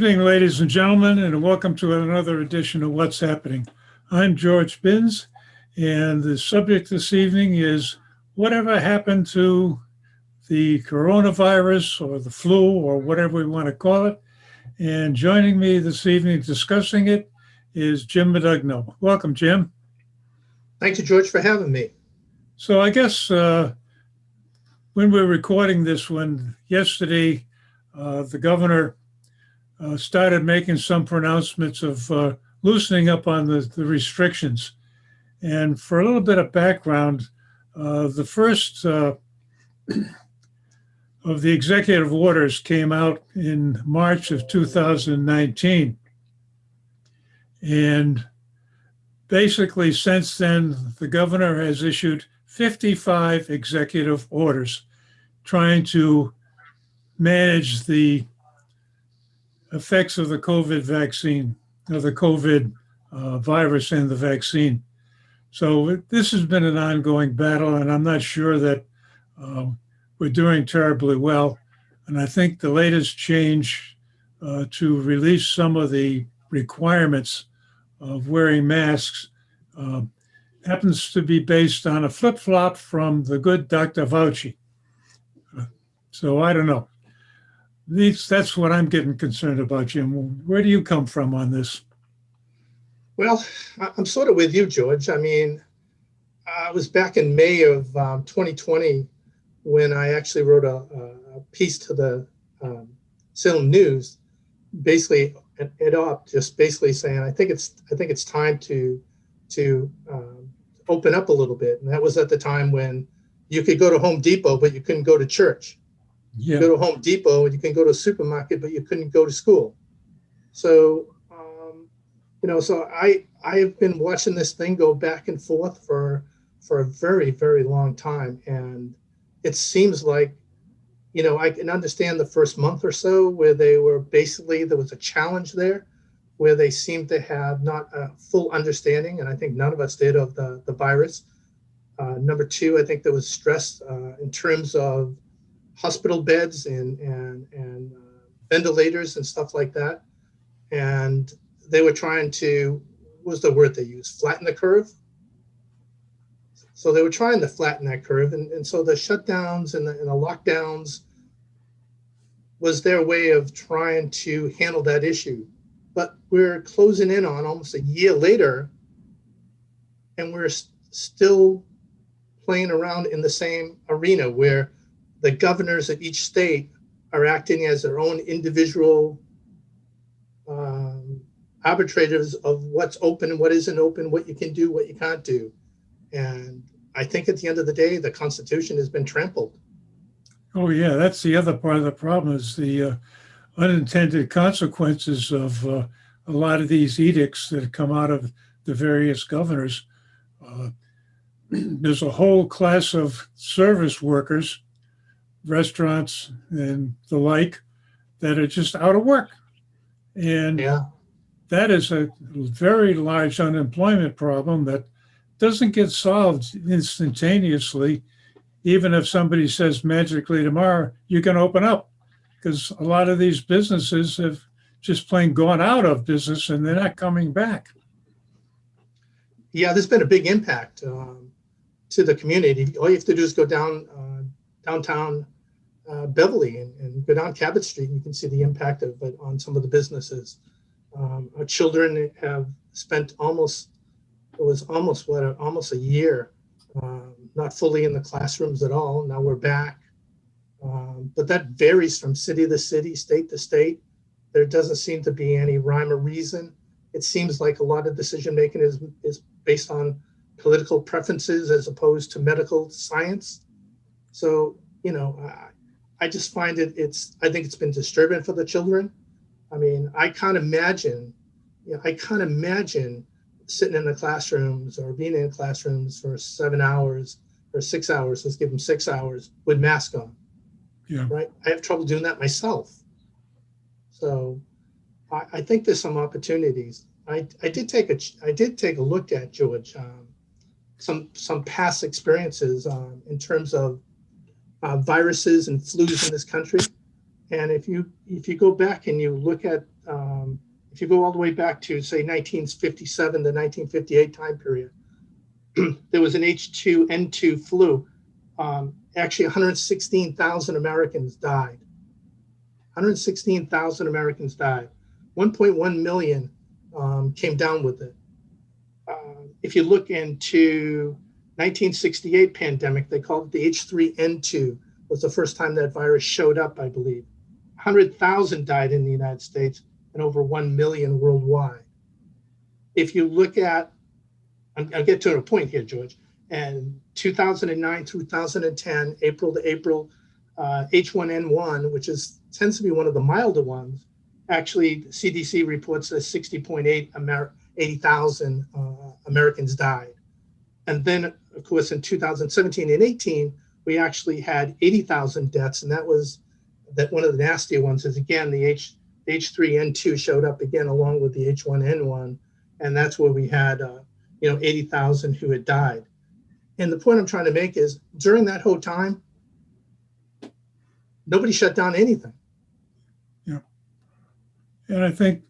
evening, ladies and gentlemen, and welcome to another edition of What's Happening. I'm George Binns, and the subject this evening is whatever happened to the coronavirus or the flu or whatever we want to call it. And joining me this evening discussing it is Jim Modugno. Welcome, Jim. Thank you, George, for having me. So I guess when we're recording this one yesterday, the governor started making some pronouncements of loosening up on the restrictions. And for a little bit of background, the first of the executive orders came out in March of 2019. And basically, since then, the governor has issued 55 executive orders trying to manage the effects of the COVID vaccine, of the COVID virus and the vaccine. So this has been an ongoing battle, and I'm not sure that we're doing terribly well. And I think the latest change to release some of the requirements of wearing masks happens to be based on a flip-flop from the good Dr. Fauci. So I don't know. That's what I'm getting concerned about, Jim. Where do you come from on this? Well, I'm sort of with you, George. I mean, I was back in May of 2020 when I actually wrote a piece to the Salem News, basically just basically saying I think it's time to open up a little bit. And that was at the time when you could go to Home Depot, but you couldn't go to church. Yeah. You go to Home Depot and you can go to a supermarket, but you couldn't go to school. So, so I have been watching this thing go back and forth for a very, very long time. And it seems like, I can understand the first month or so where there was a challenge there, where they seemed to have not a full understanding. And I think none of us did of the virus. Number two, I think there was stress in terms of hospital beds and ventilators and stuff like that. And they were trying to, what was the word they used? Flatten the curve. So they were trying to flatten that curve. And so the shutdowns and the lockdowns was their way of trying to handle that issue. But we're closing in on almost a year later, and we're still playing around in the same arena where the governors of each state are acting as their own individual arbitrators of what's open and what isn't open, what you can do, what you can't do. And I think at the end of the day, the Constitution has been trampled. Oh, yeah, that's the other part of the problem is the unintended consequences of a lot of these edicts that come out of the various governors. There's a whole class of service workers, restaurants and the like, that are just out of work. And that is a very large unemployment problem that doesn't get solved instantaneously, even if somebody says magically tomorrow, you can open up, because a lot of these businesses have just plain gone out of business and they're not coming back. Yeah, there's been a big impact to the community. All you have to do is go downtown Beverly and go down Cabot Street, and you can see the impact of it on some of the businesses. Our children have spent almost a year not fully in the classrooms at all. Now we're back, but that varies from city to city, state to state. There doesn't seem to be any rhyme or reason. It seems like a lot of decision making is based on political preferences as opposed to medical science. So, I just find I think it's been disturbing for the children. I mean, I can't imagine sitting in the classrooms or being in classrooms for 7 hours or 6 hours, let's give them 6 hours with mask on. Yeah. Right. I have trouble doing that myself. So I think there's some opportunities. I did take a look at, George, some past experiences in terms of viruses and flus in this country. And if you go back and you look at if you go all the way back to, say, 1957 to 1958 time period, there was an H2N2 flu. Actually, 116,000 Americans died. 116,000 Americans died. 1.1 million came down with it. If you look into 1968 pandemic, they called it the H3N2, was the first time that virus showed up, I believe. 100,000 died in the United States and over 1 million worldwide. If you look at, I'll get to a point here, George, and 2009 through 2010, April to April, H1N1, which tends to be one of the milder ones, actually CDC reports that 80,000 Americans died. And then, of course, in 2017 and 18, we actually had 80,000 deaths, and that was one of the nastier ones is, again, the H3N2 showed up again along with the H1N1, and that's where we had 80,000 who had died. And the point I'm trying to make is, during that whole time, nobody shut down anything. Yeah. And I think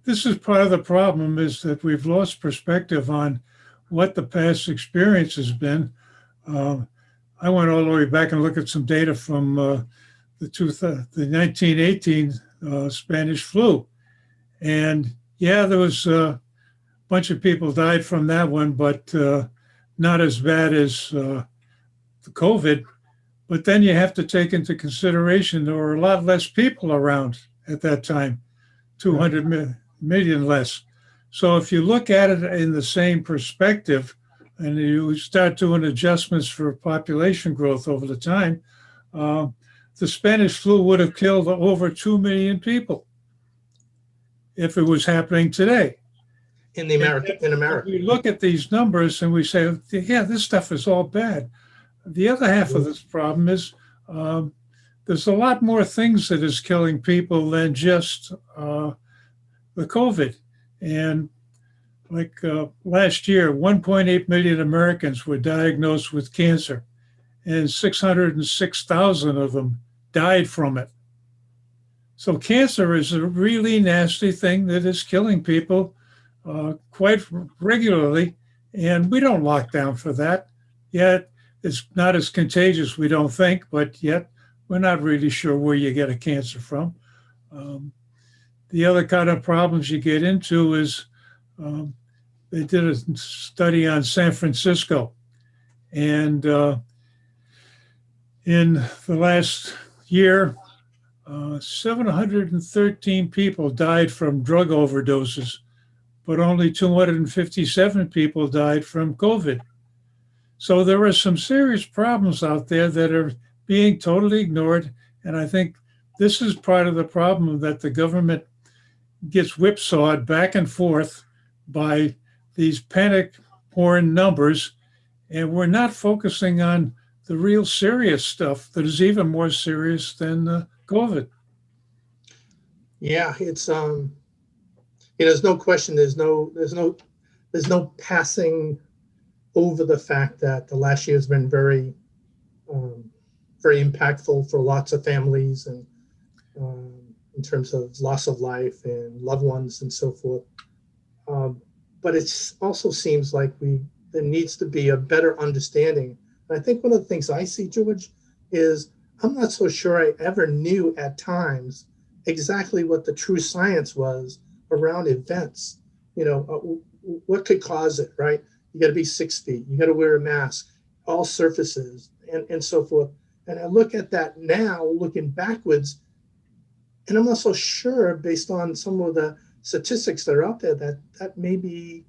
this is part of the problem, is that we've lost perspective on what the past experience has been. I went all the way back and looked at some data from the 1918 Spanish flu. And yeah, there was a bunch of people died from that one, but not as bad as the COVID. But then you have to take into consideration there were a lot less people around at that time, 200 million less. So if you look at it in the same perspective and you start doing adjustments for population growth over the time, the Spanish flu would have killed over 2 million people if it was happening today. In America. We look at these numbers and we say, yeah, this stuff is all bad. The other half of this problem is there's a lot more things that is killing people than just the COVID. And like last year, 1.8 million Americans were diagnosed with cancer, and 606,000 of them died from it. So cancer is a really nasty thing that is killing people quite regularly, and we don't lock down for that. Yet it's not as contagious, we don't think, but yet we're not really sure where you get a cancer from. The other kind of problems you get into is they did a study on San Francisco, and in the last year, 713 people died from drug overdoses, but only 257 people died from COVID. So there are some serious problems out there that are being totally ignored. And I think this is part of the problem, that the government gets whipsawed back and forth by these panic-porn numbers. And we're not focusing on the real serious stuff that is even more serious than COVID. Yeah, it's there's no question. There's no passing over the fact that the last year has been very, very impactful for lots of families, and in terms of loss of life and loved ones and so forth. But it also seems like there needs to be a better understanding. And I think one of the things I see, George, is I'm not so sure I ever knew at times exactly what the true science was around events. What could cause it, right? You got to be 6 feet. You got to wear a mask, all surfaces, and so forth. And I look at that now, looking backwards, and I'm not so sure, based on some of the statistics that are out there, that maybe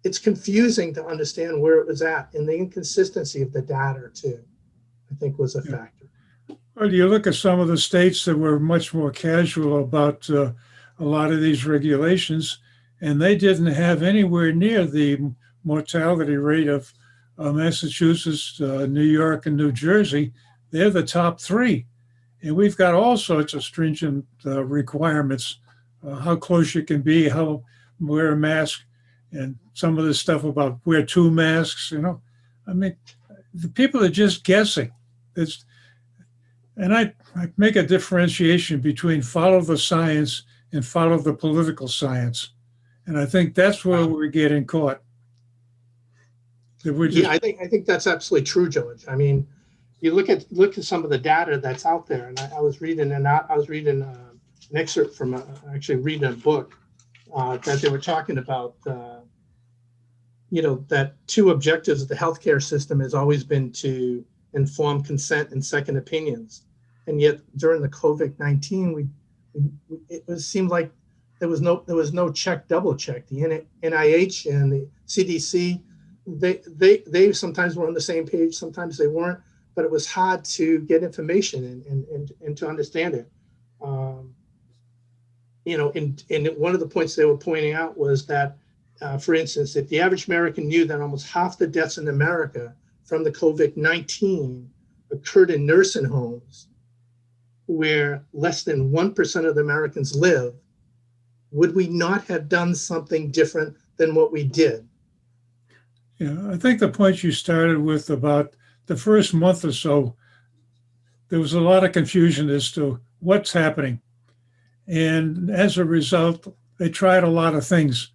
it's confusing to understand where it was at, and the inconsistency of the data too, I think, was a factor. Well, you look at some of the states that were much more casual about a lot of these regulations, and they didn't have anywhere near the mortality rate of Massachusetts, New York, and New Jersey. They're the top three. And we've got all sorts of stringent requirements, how close you can be, how wear a mask, and some of this stuff about wear 2 masks, I mean, the people are just guessing. And I make a differentiation between follow the science and follow the political science. And I think that's where we're getting caught. That we're just, Yeah, I think that's absolutely true, George. I mean, you look at some of the data that's out there, and I was reading an excerpt from actually reading a book that they were talking about. That two objectives of the healthcare system has always been to inform consent and second opinions, and yet during the COVID-19, it seemed like there was no check, double check. The NIH and the CDC, they sometimes were on the same page, sometimes they weren't, but it was hard to get information and to understand it. And one of the points they were pointing out was that, for instance, if the average American knew that almost half the deaths in America from the COVID-19 occurred in nursing homes where less than 1% of the Americans live, would we not have done something different than what we did? yeah, I think the point you started with about the first month or so, there was a lot of confusion as to what's happening. And as a result, they tried a lot of things,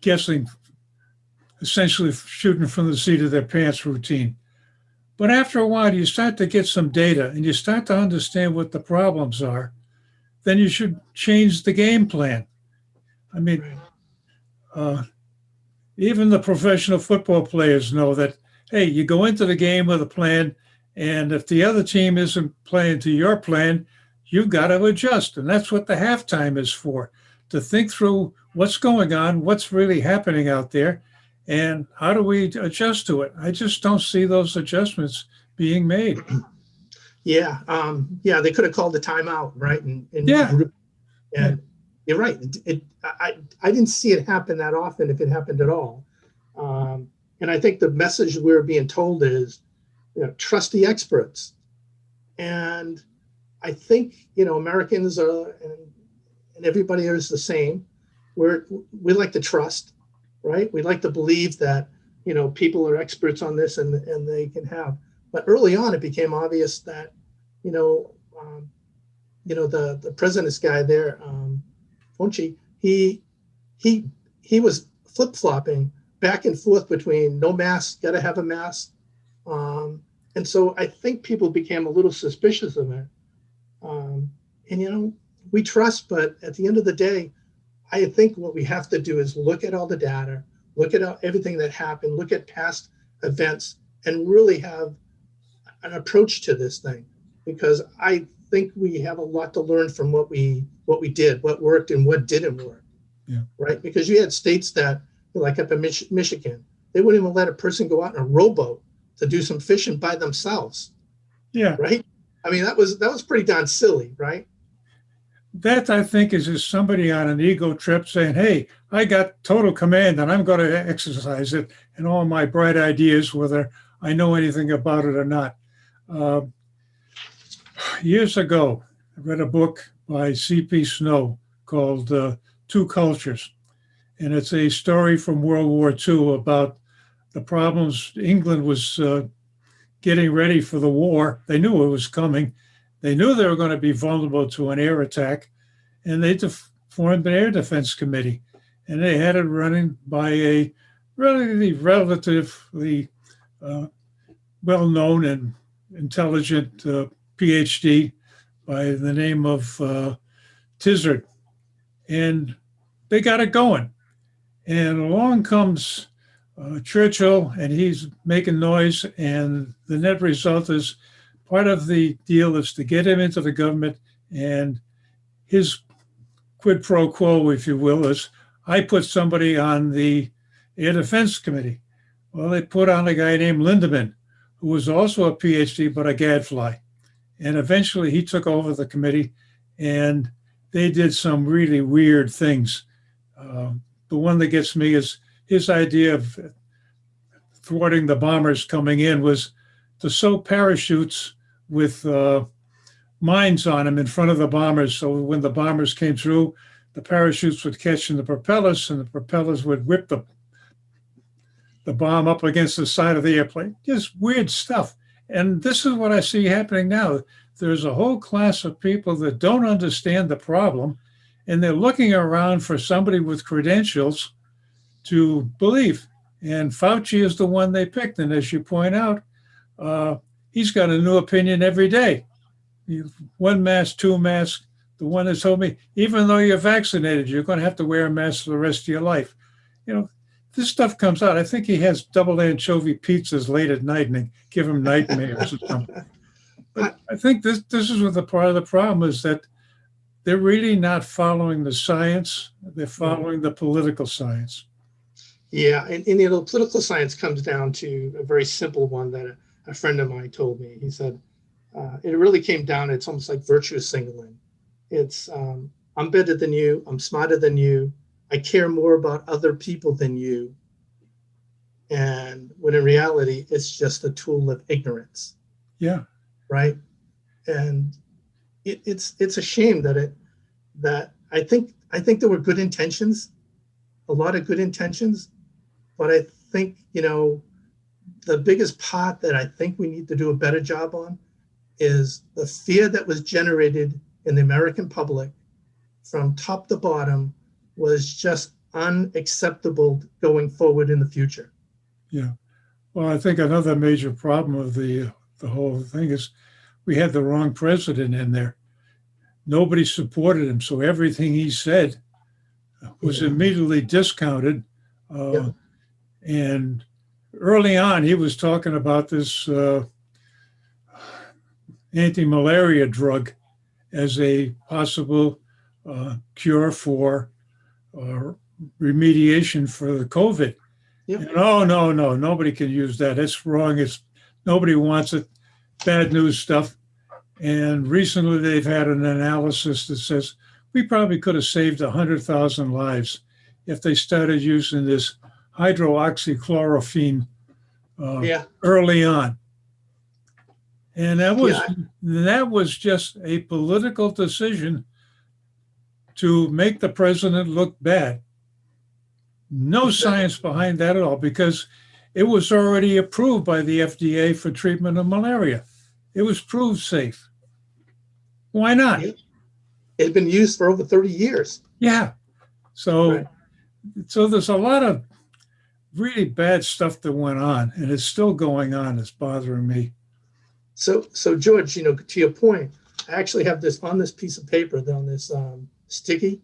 guessing, essentially shooting from the seat of their pants routine. But after a while, you start to get some data and you start to understand what the problems are, then you should change the game plan. I mean, even the professional football players know that, hey, you go into the game with a plan, and if the other team isn't playing to your plan, you've got to adjust. And that's what the halftime is for, to think through what's going on, what's really happening out there, and how do we adjust to it. I just don't see those adjustments being made. Yeah, they could have called the timeout, right? And you're right. I didn't see it happen that often, if it happened at all. And I think the message we're being told is, trust the experts. And I think, Americans are, and everybody is the same. We like to trust, right? We like to believe that, people are experts on this and they can have. But early on, it became obvious that, the president's guy there, Fonchi, he was flip-flopping back and forth between no mask, got to have a mask. And so I think people became a little suspicious of it. And, we trust, but at the end of the day, I think what we have to do is look at all the data, look at everything that happened, look at past events, and really have an approach to this thing, because I think we have a lot to learn from what we did, what worked and what didn't work. Yeah. Right? Because you had states that, like up in Michigan, they wouldn't even let a person go out in a rowboat to do some fishing by themselves. Yeah. Right? I mean, that was pretty darn silly, right? That, I think, is just somebody on an ego trip saying, hey, I got total command and I'm going to exercise it, and all my bright ideas, whether I know anything about it or not. Years ago, I read a book by C.P. Snow called Two Cultures. And it's a story from World War II about the problems. England was getting ready for the war. They knew it was coming. They knew they were going to be vulnerable to an air attack, and they formed an air defense committee, and they had it running by a relatively well-known and intelligent PhD by the name of Tizard, and they got it going. And along comes Churchill, and he's making noise, and the net result is, part of the deal is to get him into the government, and his quid pro quo, if you will, is I put somebody on the Air Defense Committee. Well, they put on a guy named Lindemann, who was also a PhD, but a gadfly. And eventually he took over the committee, and they did some really weird things. The one that gets me is his idea of thwarting the bombers coming in was to sew parachutes with mines on them in front of the bombers. So when the bombers came through, the parachutes would catch in the propellers, and the propellers would whip the bomb up against the side of the airplane. Just weird stuff. And this is what I see happening now. There's a whole class of people that don't understand the problem, and they're looking around for somebody with credentials to believe. And Fauci is the one they picked. And as you point out, he's got a new opinion every day. One mask, two masks. The one that told me, even though you're vaccinated, you're going to have to wear a mask for the rest of your life. You know, this stuff comes out. I think he has double anchovy pizzas late at night and they give him nightmares or something. But I think this is what the part of the problem is, that they're really not following the science. They're following the political science. Yeah, and political science comes down to a very simple one that a friend of mine told me. He said, it really came down, it's almost like virtue signaling. It's, I'm better than you, I'm smarter than you, I care more about other people than you. And when in reality, it's just a tool of ignorance. Yeah. Right. And it's a shame that I think there were good intentions, a lot of good intentions, but I think, the biggest part that I think we need to do a better job on is the fear that was generated in the American public from top to bottom was just unacceptable going forward in the future. Yeah. Well, I think another major problem of the whole thing is we had the wrong president in there. Nobody supported him, so everything he said was immediately discounted. And early on, he was talking about this anti-malaria drug as a possible cure for remediation for the COVID. Yep. And, oh, no, nobody can use that. It's wrong. Nobody wants it. Bad news stuff. And recently they've had an analysis that says we probably could have saved 100,000 lives if they started using this hydroxychloroquine early on. And that was just a political decision to make the president look bad. No science behind that at all, because it was already approved by the FDA for treatment of malaria. It was proved safe. Why not? It had been used for over 30 years. Yeah. So there's a lot of really bad stuff that went on, and it's still going on. It's bothering me. So George, to your point, I actually have this on this piece of paper, on this sticky,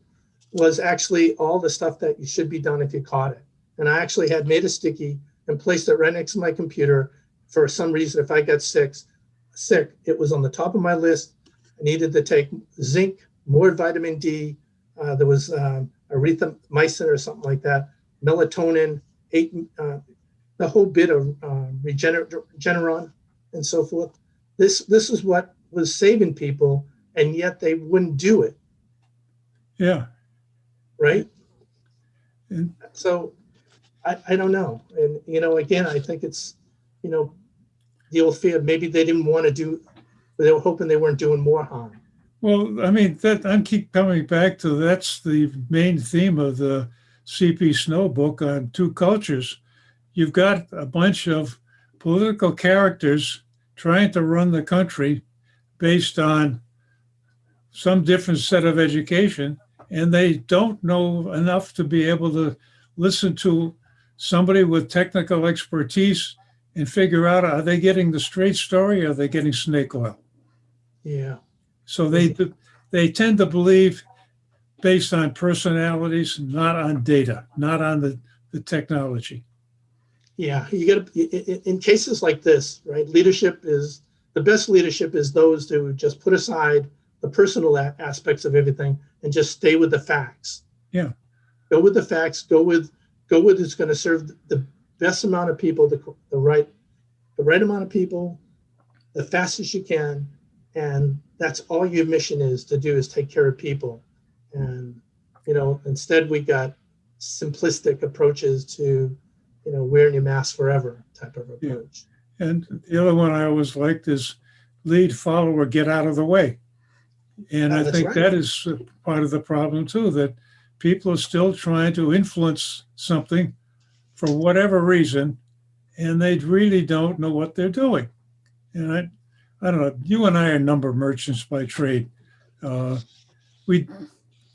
was actually all the stuff that you should be done if you caught it. And I actually had made a sticky and placed it right next to my computer. For some reason, if I got sick, it was on the top of my list. I needed to take zinc, more vitamin D. There was erythromycin or something like that, melatonin, the whole bit of Regeneron and so forth. This is what was saving people, and yet they wouldn't do it. Yeah. Right. And so I don't know. And, again, I think it's, the old fear, maybe they didn't want to do, but they were hoping they weren't doing more harm. Well, I mean, I keep coming back to that's the main theme of the C.P. Snow book on Two Cultures. You've got a bunch of political characters trying to run the country based on some different set of education, and they don't know enough to be able to listen to somebody with technical expertise and figure out, are they getting the straight story or are they getting snake oil? Yeah. So they tend to believe based on personalities, not on data, not on the technology. Yeah, you got to, in cases like this, right? The best leadership is those who just put aside the personal aspects of everything and just stay with the facts. Yeah. Go with the facts. Go with who's going to serve the best amount of people, the right amount of people, the fastest you can, and that's all your mission is to do, is take care of people. And instead we got simplistic approaches to wearing your mask forever type of approach. Yeah. And the other one I always liked is lead, follower, get out of the way. And I think that is part of the problem too, that people are still trying to influence something for whatever reason, and they really don't know what they're doing. And I don't know, you and I are number merchants by trade. We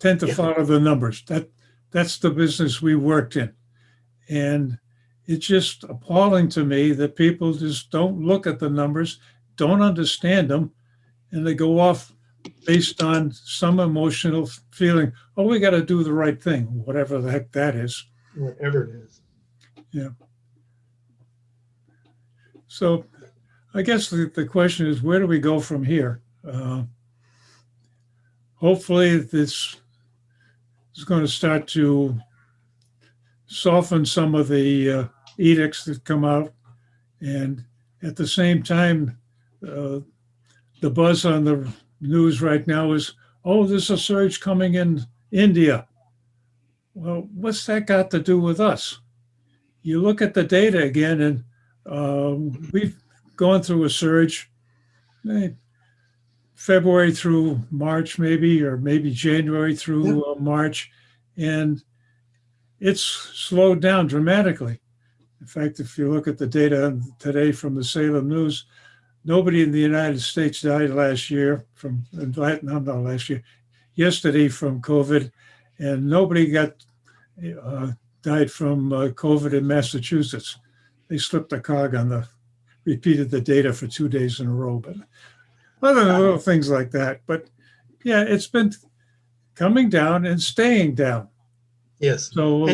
tend to Yeah. follow the numbers. That's the business we worked in. And it's just appalling to me that people just don't look at the numbers, don't understand them, and they go off based on some emotional feeling. Oh, we got to do the right thing, whatever the heck that is. Whatever it is. Yeah. So I guess the question is, where do we go from here? Hopefully, this is going to start to soften some of the edicts that come out. And at the same time, the buzz on the news right now is, oh, there's a surge coming in India. Well, what's that got to do with us? You look at the data again, and we've gone through a surge, February through March, maybe, or maybe January through March, and it's slowed down dramatically. In fact, if you look at the data today from the Salem News, nobody in the United States died last year from, not last year, yesterday from COVID, and nobody died from COVID in Massachusetts. They slipped a cog on repeated the data for 2 days in a row, but other little things like that. But yeah, it's been coming down and staying down. Yes. So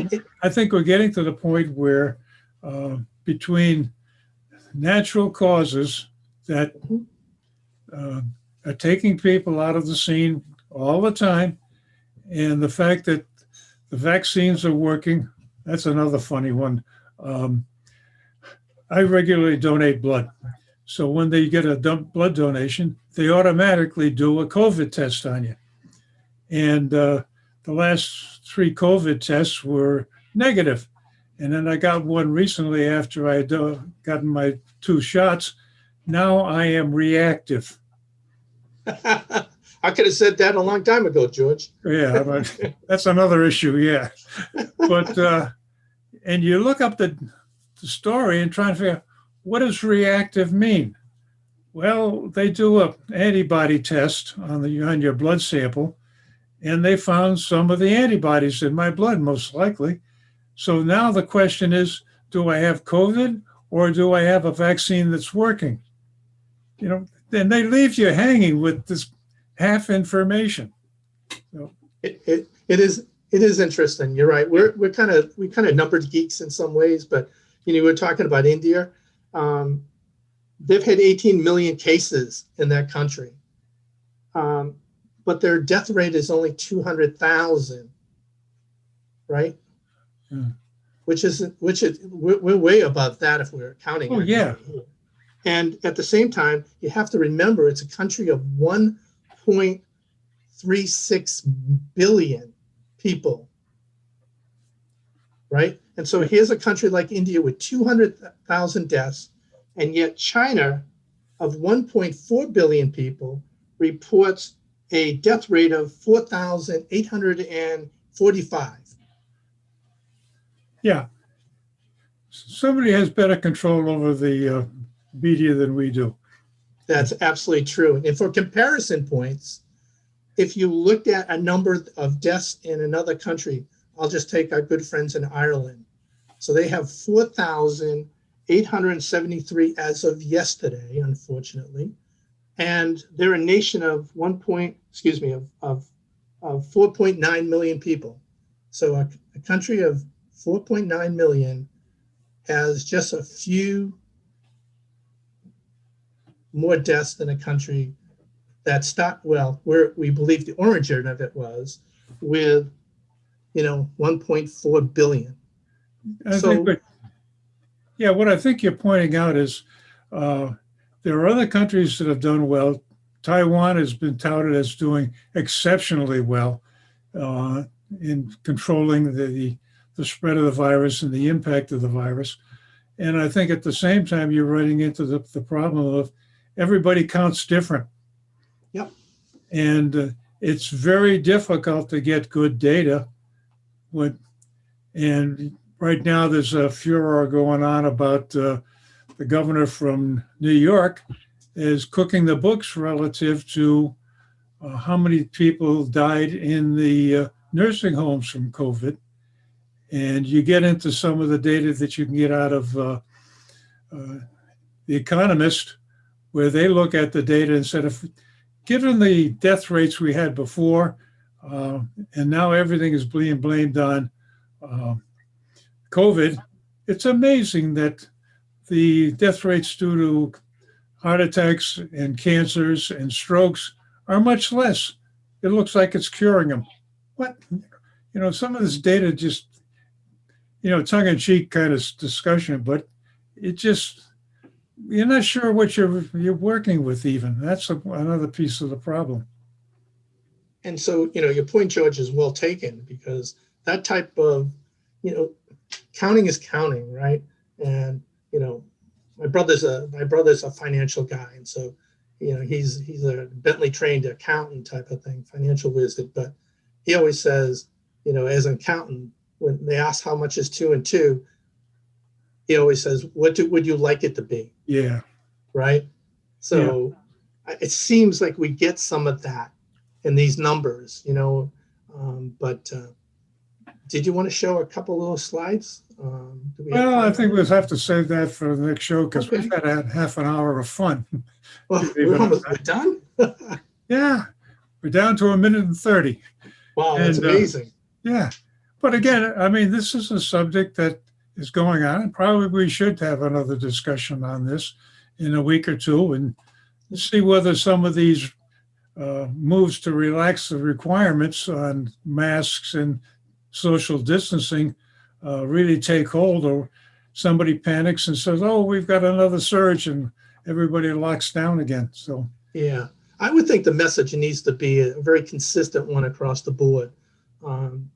I think we're getting to the point where between natural causes that are taking people out of the scene all the time, and the fact that the vaccines are working, that's another funny one. I regularly donate blood. So when they get a blood donation, they automatically do a COVID test on you. And the last 3 COVID tests were negative. And then I got one recently after I had gotten my 2 shots. Now I am reactive. I could have said that a long time ago, George. Yeah, but that's another issue, yeah. But, and you look up the story and try and figure out, what does reactive mean? Well, they do an antibody test on your blood sample, and they found some of the antibodies in my blood, most likely. So now the question is, do I have COVID or do I have a vaccine that's working? You know, then they leave you hanging with this half information. So. It is interesting. You're right. We kind of numbered geeks in some ways, but we're talking about India. They've had 18 million cases in that country, but their death rate is only 200,000, right? Yeah. Which is we're way above that if we're counting. Oh yeah. And at the same time, you have to remember it's a country of 1.36 billion people, right? And so here's a country like India with 200,000 deaths, and yet China, of 1.4 billion people, reports a death rate of 4,845. Yeah. Somebody has better control over the media than we do. That's absolutely true. And for comparison points, if you looked at a number of deaths in another country, I'll just take our good friends in Ireland. So they have 4,873 as of yesterday, unfortunately. And they're a nation of 4.9 million people. So a country of 4.9 million has just a few more deaths than a country that where we believe the origin of it was, with 1.4 billion. What I think you're pointing out is there are other countries that have done well. Taiwan has been touted as doing exceptionally well in controlling the spread of the virus and the impact of the virus. And I think at the same time, you're running into the problem of everybody counts different. Yep. And it's very difficult to get good data. And right now there's a furor going on about the governor from New York is cooking the books relative to how many people died in the nursing homes from COVID. And you get into some of the data that you can get out of The Economist, where they look at the data and said, if given the death rates we had before, and now everything is being blamed on COVID, it's amazing that the death rates due to heart attacks and cancers and strokes are much less. It looks like it's curing them. What? Some of this data just, tongue-in-cheek kind of discussion, but it just, you're not sure what you're working with even. That's another piece of the problem. And so, your point, George, is well taken, because that type of, counting is counting, right? And, my brother's a financial guy. And so, he's a Bentley trained accountant type of thing, financial wizard. But he always says, as an accountant, when they ask how much is 2 and 2, he always says, would you like it to be? Yeah. Right. So It seems like we get some of that in these numbers, but did you want to show a couple little slides? Well, I think we'll have to save that for the next show, because we've had half an hour of fun. Well, we're done? Yeah, we're down to 1:30. Wow, that's amazing. Yeah. But again, I mean, this is a subject that is going on, and probably we should have another discussion on this in a week or two and see whether some of these moves to relax the requirements on masks and social distancing really take hold, or somebody panics and says, oh, we've got another surge, and everybody locks down again. So, yeah, I would think the message needs to be a very consistent one across the board.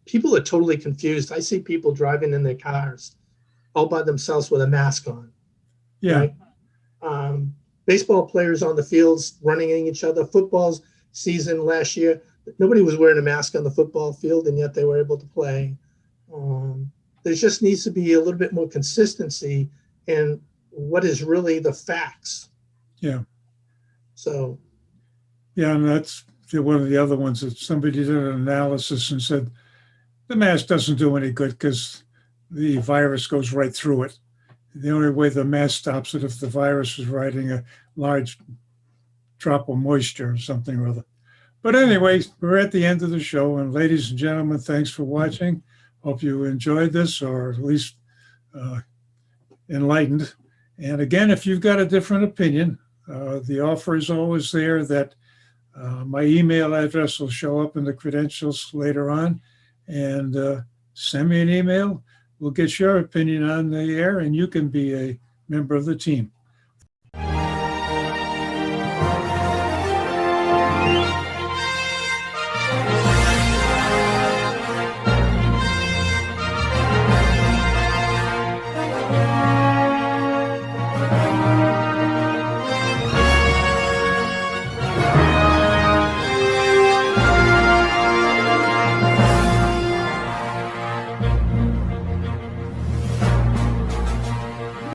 People are totally confused. I see people driving in their cars all by themselves with a mask on. Yeah. Right? Baseball players on the fields running at each other. Football season last year, nobody was wearing a mask on the football field, and yet they were able to play. There just needs to be a little bit more consistency in what is really the facts. Yeah. So. Yeah, and that's one of the other ones that somebody did an analysis and said the mask doesn't do any good because the virus goes right through it. The only way the mask stops it if the virus is riding a large drop of moisture or something or other. But anyway, we're at the end of the show. And ladies and gentlemen, thanks for watching. Hope you enjoyed this, or at least enlightened. And again, if you've got a different opinion, the offer is always there that my email address will show up in the credentials later on. And send me an email. We'll get your opinion on the air, and you can be a member of the team.